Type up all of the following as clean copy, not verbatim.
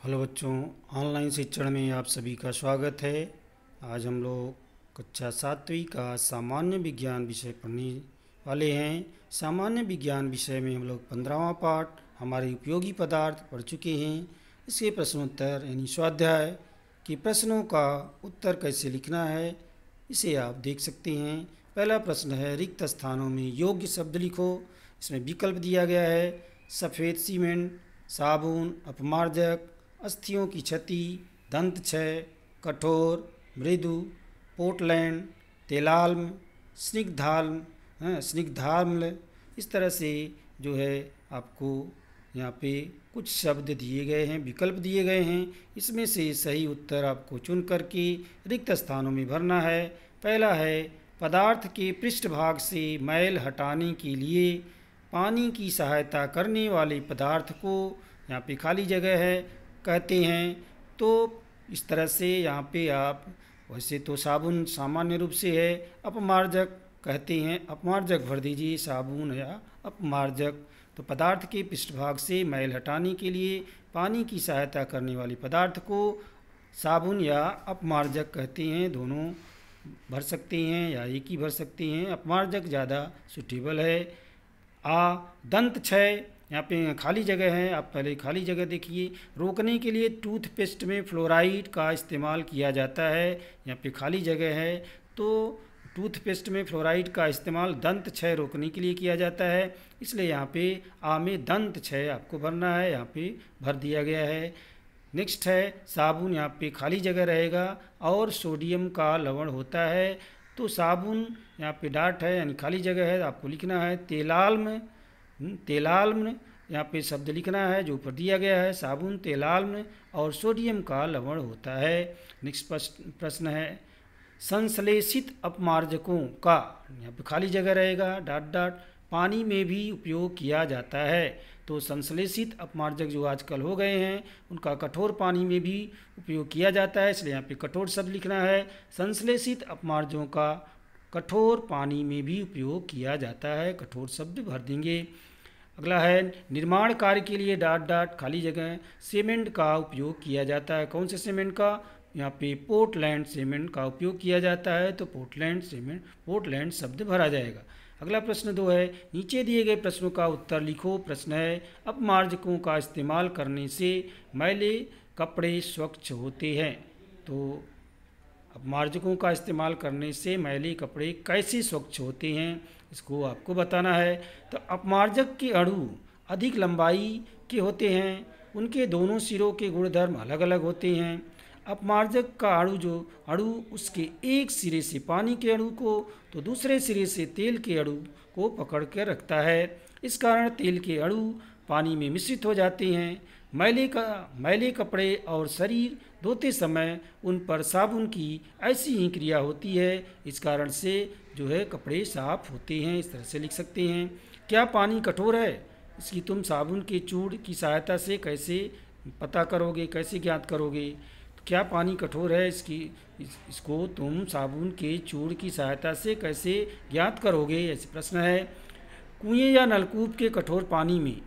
Hello बच्चों, online शिक्षण में आप सभी का स्वागत है। आज हम लोग कक्षा 7वीं का सामान्य विज्ञान विषय पढ़ने वाले हैं। सामान्य विज्ञान विषय में हम लोग 15वां पाठ हमारे उपयोगी पदार्थ पढ़ चुके हैं। इसके प्रश्नोत्तर यानी स्वाध्याय के प्रश्नों का उत्तर कैसे लिखना है इसे आप देख सकते हैं। पहला प्रश्न है, रिक्त स्थानों में योग्य शब्द लिखो। इसमें विकल्प दिया गया है, सफ़ेद सीमेंट, साबुन, अपमार्जक, अस्थियों की क्षति, दंत क्षय, कठोर, मृदु, पोर्टलैंड, तेलाल्म, स्निग्धाम्ल। इस तरह से जो है आपको यहाँ पे कुछ शब्द दिए गए हैं, विकल्प दिए गए हैं। इसमें से सही उत्तर आपको चुन करके रिक्त स्थानों में भरना है। पहला है, पदार्थ के पृष्ठभाग से मैल हटाने के लिए पानी की सहायता करने वाले पदार्थ को, यहाँ पे खाली जगह है, कहते हैं। तो इस तरह से यहाँ पे आप, वैसे तो साबुन सामान्य रूप से है, अपमार्जक कहते हैं, अपमार्जक भर दीजिए, साबुन या अपमार्जक। तो पदार्थ के पृष्ठभाग से मैल हटाने के लिए पानी की सहायता करने वाले पदार्थ को साबुन या अपमार्जक कहते हैं। दोनों भर सकते हैं या एक ही भर सकते हैं, अपमार्जक ज़्यादा सूटेबल है। दंत क्षय, यहाँ पे खाली जगह है, आप पहले खाली जगह देखिए। रोकने के लिए टूथपेस्ट में फ्लोराइड का इस्तेमाल किया जाता है, यहाँ पे खाली जगह है। तो टूथपेस्ट में फ्लोराइड का इस्तेमाल दंत क्षय रोकने के लिए किया जाता है, इसलिए यहाँ पे में दंत क्षय आपको भरना है, यहाँ पे भर दिया गया है। नेक्स्ट है, साबुन, यहाँ पे खाली जगह रहेगा और सोडियम का लवण होता है। तो साबुन यहाँ पे डाट है यानी खाली जगह है, आपको लिखना है तेलाल्म, यहाँ पे शब्द लिखना है जो ऊपर दिया गया है, साबुन, तेलाल्म और सोडियम का लवण होता है। नेक्स्ट प्रश्न है, संश्लेषित अपमार्जकों का, यहाँ पे खाली जगह रहेगा, डाट पानी में भी उपयोग किया जाता है। तो संश्लेषित अपमार्जक जो आजकल हो गए हैं उनका कठोर पानी में भी उपयोग किया जाता है, इसलिए यहाँ पे कठोर शब्द लिखना है। संश्लेषित अपमार्जकों का कठोर पानी में भी उपयोग किया जाता है, कठोर शब्द भर देंगे। अगला है, निर्माण कार्य के लिए डाट खाली जगह सीमेंट का उपयोग किया जाता है। कौन से सीमेंट का? यहाँ पे पोर्टलैंड सीमेंट का उपयोग किया जाता है, तो पोर्टलैंड शब्द भरा जाएगा। अगला प्रश्न 2 है, नीचे दिए गए प्रश्नों का उत्तर लिखो। प्रश्न है, अपमार्जकों का इस्तेमाल करने से मैले कपड़े स्वच्छ होते हैं। तो अपमार्जकों का इस्तेमाल करने से मैले कपड़े कैसे स्वच्छ होते हैं, इसको आपको बताना है। तो अपमार्जक के अणु अधिक लंबाई के होते हैं, उनके दोनों सिरों के गुणधर्म अलग अलग होते हैं। अपमार्जक का अणु उसके एक सिरे से पानी के अणु को तो दूसरे सिरे से तेल के अणु को पकड़ कर रखता है। इस कारण तेल के अणु पानी में मिश्रित हो जाते हैं। मैले कपड़े और शरीर धोते समय उन पर साबुन की ऐसी ही क्रिया होती है, इस कारण से जो है कपड़े साफ होते हैं। इस तरह से लिख सकते हैं। क्या पानी कठोर है? इसकी तुम साबुन के चूड़ की सहायता से कैसे पता करोगे, कैसे ज्ञात करोगे? तो क्या पानी कठोर है, इसको तुम साबुन के चूड़ की सहायता से कैसे ज्ञात करोगे, ऐसे प्रश्न है। कुएं या नलकूप के कठोर पानी में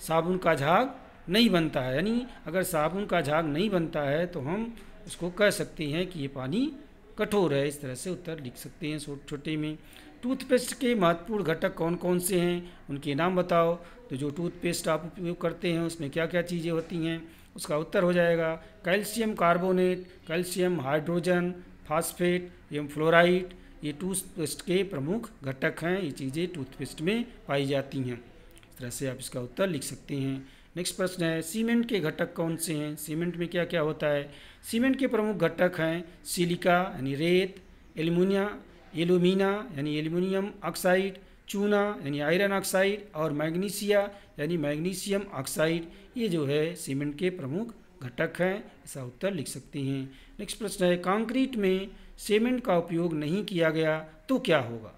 साबुन का झाग नहीं बनता है, यानी अगर साबुन का झाग नहीं बनता है तो हम उसको कह सकते हैं कि ये पानी कठोर है। इस तरह से उत्तर लिख सकते हैं छोटे में। टूथपेस्ट के महत्वपूर्ण घटक कौन कौन से हैं, उनके नाम बताओ। तो जो टूथपेस्ट आप उपयोग करते हैं उसमें क्या क्या चीज़ें होती हैं, उसका उत्तर हो जाएगा calcium carbonate, calcium hydrogen, phosphate एवं फ्लोराइड। ये टूथपेस्ट के प्रमुख घटक हैं, ये चीज़ें टूथपेस्ट में पाई जाती हैं। इस तरह से आप इसका उत्तर लिख सकते हैं। नेक्स्ट प्रश्न है, सीमेंट के घटक कौन से हैं? सीमेंट में क्या क्या होता है? सीमेंट के प्रमुख घटक हैं सिलिका यानी रेत, एल्यूमिना यानी एल्यूमिनियम ऑक्साइड, चूना यानी आयरन ऑक्साइड और मैग्नीशिया यानी मैग्नीशियम ऑक्साइड। ये जो है सीमेंट के प्रमुख घटक हैं, ऐसा उत्तर लिख सकते हैं। नेक्स्ट प्रश्न है, कंक्रीट में सीमेंट का उपयोग नहीं किया गया तो क्या होगा?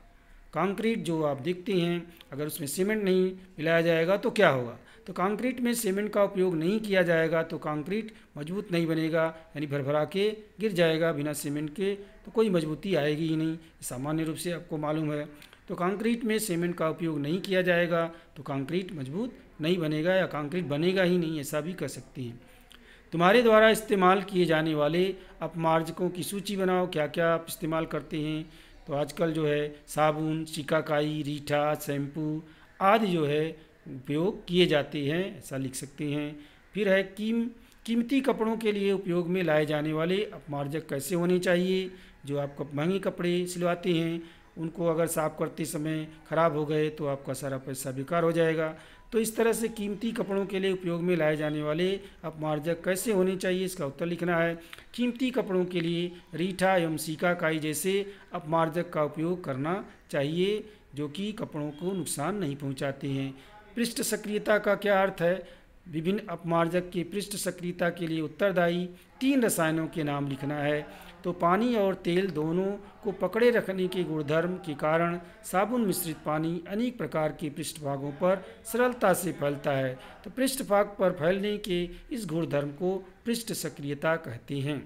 कंक्रीट जो आप देखते हैं, अगर उसमें सीमेंट नहीं मिलाया जाएगा तो क्या होगा? तो कंक्रीट में सीमेंट का उपयोग नहीं किया जाएगा तो कंक्रीट मजबूत नहीं बनेगा, यानी भरभरा के गिर जाएगा। बिना सीमेंट के तो कोई मजबूती आएगी ही नहीं, सामान्य रूप से आपको मालूम है। तो कंक्रीट में सीमेंट का उपयोग नहीं किया जाएगा तो कंक्रीट मजबूत नहीं बनेगा या कंक्रीट बनेगा ही नहीं, ऐसा भी कह सकते हैं। तुम्हारे द्वारा इस्तेमाल किए जाने वाले अपमार्जकों की सूची बनाओ। क्या क्या आप इस्तेमाल करते हैं? तो आजकल जो है साबुन, शिकाकाई, रीठा, शैम्पू आदि जो है उपयोग किए जाते हैं, ऐसा लिख सकते हैं। फिर है कीमती कपड़ों के लिए उपयोग में लाए जाने वाले अपमार्जक कैसे होने चाहिए? जो आप महंगे कपड़े सिलवाते हैं उनको अगर साफ़ करते समय ख़राब हो गए तो आपका सारा पैसा बेकार हो जाएगा। तो इस तरह से कीमती कपड़ों के लिए उपयोग में लाए जाने वाले अपमार्जक कैसे होने चाहिए, इसका उत्तर लिखना है। कीमती कपड़ों के लिए रीठा एवं शिकाकाई जैसे अपमार्जक का उपयोग करना चाहिए जो कि कपड़ों को नुकसान नहीं पहुंचाते हैं। पृष्ठ सक्रियता का क्या अर्थ है? विभिन्न अपमार्जक के पृष्ठ सक्रियता के लिए उत्तरदायी 3 रसायनों के नाम लिखना है। तो पानी और तेल दोनों को पकड़े रखने के गुणधर्म के कारण साबुन मिश्रित पानी अनेक प्रकार के पृष्ठभागों पर सरलता से फैलता है। तो पृष्ठभाग पर फैलने के इस गुणधर्म को पृष्ठ सक्रियता कहते हैं।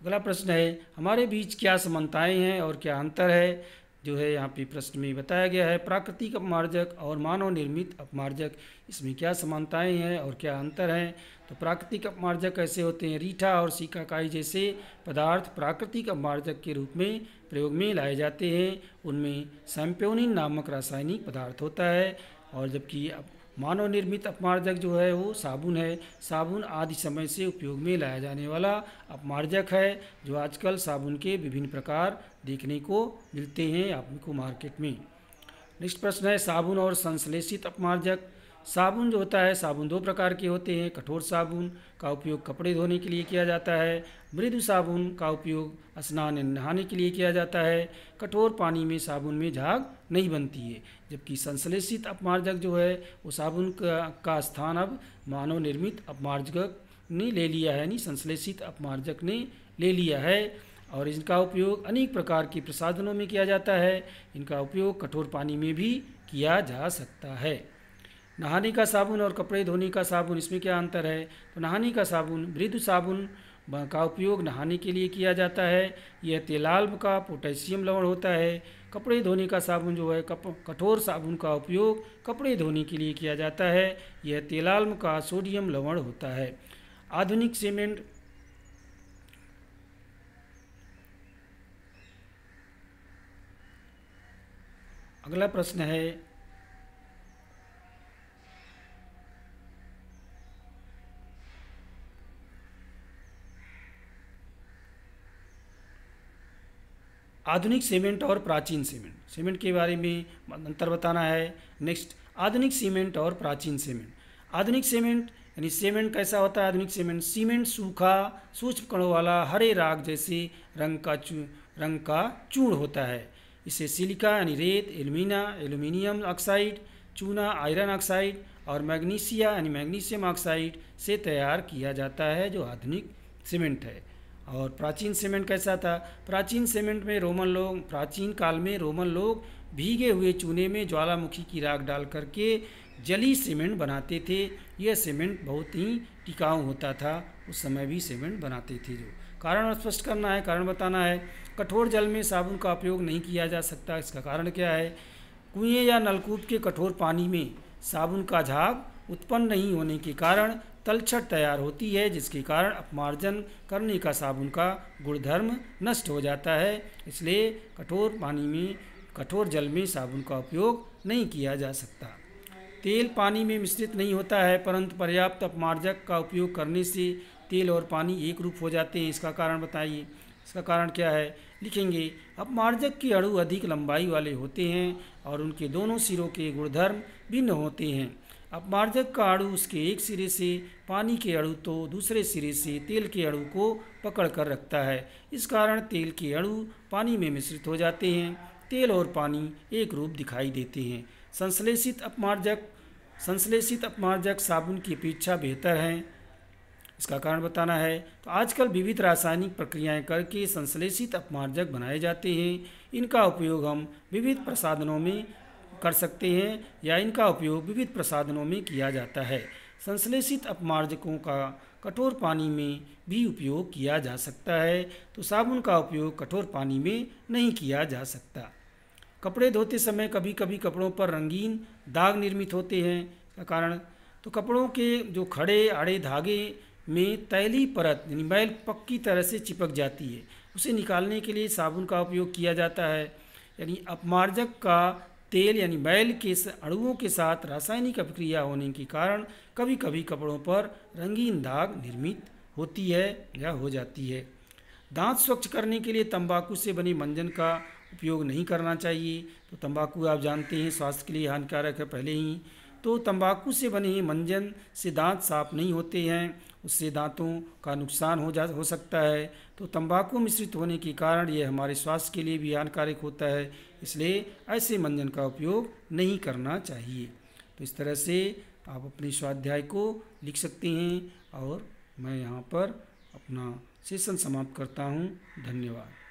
अगला प्रश्न है, हमारे बीच क्या समानताएं हैं और क्या अंतर है? जो है यहाँ पे प्रश्न में बताया गया है। प्राकृतिक अपमार्जक और मानव निर्मित अपमार्जक, इसमें क्या समानताएं हैं और क्या अंतर हैं? तो प्राकृतिक अपमार्जक कैसे होते हैं? रीठा और शिकाकाई जैसे पदार्थ प्राकृतिक अपमार्जक के रूप में प्रयोग में लाए जाते हैं। उनमें सैम्पियोनिन नामक रासायनिक पदार्थ होता है। और जबकि मानव निर्मित अपमार्जक जो है वो साबुन है। साबुन आदि समय से उपयोग में लाया जाने वाला अपमार्जक है जो आजकल साबुन के विभिन्न प्रकार देखने को मिलते हैं आपको मार्केट में। नेक्स्ट प्रश्न है, साबुन और संश्लेषित अपमार्जक। साबुन जो होता है, साबुन 2 प्रकार के होते हैं। कठोर साबुन का उपयोग कपड़े धोने के लिए किया जाता है। मृदु साबुन का उपयोग स्नान नहाने के लिए किया जाता है। कठोर पानी में साबुन में झाग नहीं बनती है। जबकि संश्लेषित अपमार्जक जो है वो साबुन का स्थान अब मानव निर्मित अपमार्जक ने ले लिया है, यानी संश्लेषित अपमार्जक ने ले लिया है। और इनका उपयोग अनेक प्रकार के प्रसाधनों में किया जाता है। इनका उपयोग कठोर पानी में भी किया जा सकता है। नहाने का साबुन और कपड़े धोने का साबुन, इसमें क्या अंतर है? तो नहाने का साबुन मृदु साबुन का उपयोग नहाने के लिए किया जाता है। यह तेलाल्म का पोटेशियम लवण होता है। कपड़े धोने का साबुन जो है कठोर साबुन का उपयोग कपड़े धोने के लिए किया जाता है। यह तेलाल्म का सोडियम लवण होता है। आधुनिक सीमेंट अगला प्रश्न है, आधुनिक सीमेंट और प्राचीन सीमेंट। सीमेंट के बारे में अंतर बताना है। नेक्स्ट, आधुनिक सीमेंट और प्राचीन सीमेंट। आधुनिक सीमेंट यानी सीमेंट कैसा होता है? आधुनिक सीमेंट सूखा सूक्ष्म कणों वाला हरे राख जैसे रंग का चूर्ण होता है। इसे सिलिका यानी रेत, एल्यूमिनियम ऑक्साइड, चूना आयरन ऑक्साइड और मैग्नीशिया यानी मैग्नीशियम ऑक्साइड से तैयार किया जाता है जो आधुनिक सीमेंट है। और प्राचीन सीमेंट कैसा था? प्राचीन सीमेंट में प्राचीन काल में रोमन लोग भीगे हुए चूने में ज्वालामुखी की राख डाल करके जली सीमेंट बनाते थे। यह सीमेंट बहुत ही टिकाऊ होता था। उस समय भी सीमेंट बनाते थे। जो कारण स्पष्ट करना है, कारण बताना है। कठोर जल में साबुन का उपयोग नहीं किया जा सकता। इसका कारण क्या है? कुएं या नलकूप के कठोर पानी में साबुन का झाग उत्पन्न नहीं होने के कारण तलछट तैयार होती है, जिसके कारण अपमार्जन करने का साबुन का गुणधर्म नष्ट हो जाता है। इसलिए कठोर जल में साबुन का उपयोग नहीं किया जा सकता। तेल पानी में मिश्रित नहीं होता है, परंतु पर्याप्त अपमार्जक का उपयोग करने से तेल और पानी एक रूप हो जाते हैं। इसका कारण बताइए। इसका कारण क्या है? लिखेंगे, अपमार्जक के अणु अधिक लंबाई वाले होते हैं और उनके दोनों सिरों के गुणधर्म भिन्न होते हैं। अपमार्जक का अणु उसके एक सिरे से पानी के अणु तो दूसरे सिरे से तेल के अणु को पकड़ कर रखता है। इस कारण तेल के अणु पानी में मिश्रित हो जाते हैं। तेल और पानी एक रूप दिखाई देते हैं। संश्लेषित अपमार्जक साबुन की अपेक्षा बेहतर हैं। इसका कारण बताना है। तो आजकल विविध रासायनिक प्रक्रियाएं करके संश्लेषित अपमार्जक बनाए जाते हैं। इनका उपयोग हम विविध प्रसाधनों में कर सकते हैं या इनका उपयोग विविध प्रसाधनों में किया जाता है। संश्लेषित अपमार्जकों का कठोर पानी में भी उपयोग किया जा सकता है। तो साबुन का उपयोग कठोर पानी में नहीं किया जा सकता। कपड़े धोते समय कभी कभी कपड़ों पर रंगीन दाग निर्मित होते हैं। इसका कारण, तो कपड़ों के जो खड़े आड़े धागे में तैलीय परत यानी मैल पक्की तरह से चिपक जाती है। उसे निकालने के लिए साबुन का उपयोग किया जाता है। यानी अपमार्जक का तेल यानी मैल के अणुओं के साथ रासायनिक अभिक्रिया होने के कारण कभी कभी कपड़ों पर रंगीन दाग निर्मित होती है या हो जाती है। दांत स्वच्छ करने के लिए तंबाकू से बने मंजन का उपयोग नहीं करना चाहिए। तो तंबाकू आप जानते हैं स्वास्थ्य के लिए हानिकारक है पहले ही। तो तंबाकू से बने मंजन से दांत साफ नहीं होते हैं, उससे दांतों का नुकसान हो सकता है। तो तंबाकू मिश्रित होने के कारण ये हमारे स्वास्थ्य के लिए भी हानिकारक होता है, इसलिए ऐसे मंजन का उपयोग नहीं करना चाहिए। तो इस तरह से आप अपने स्वाध्याय को लिख सकते हैं और मैं यहाँ पर अपना सेशन समाप्त करता हूँ। धन्यवाद।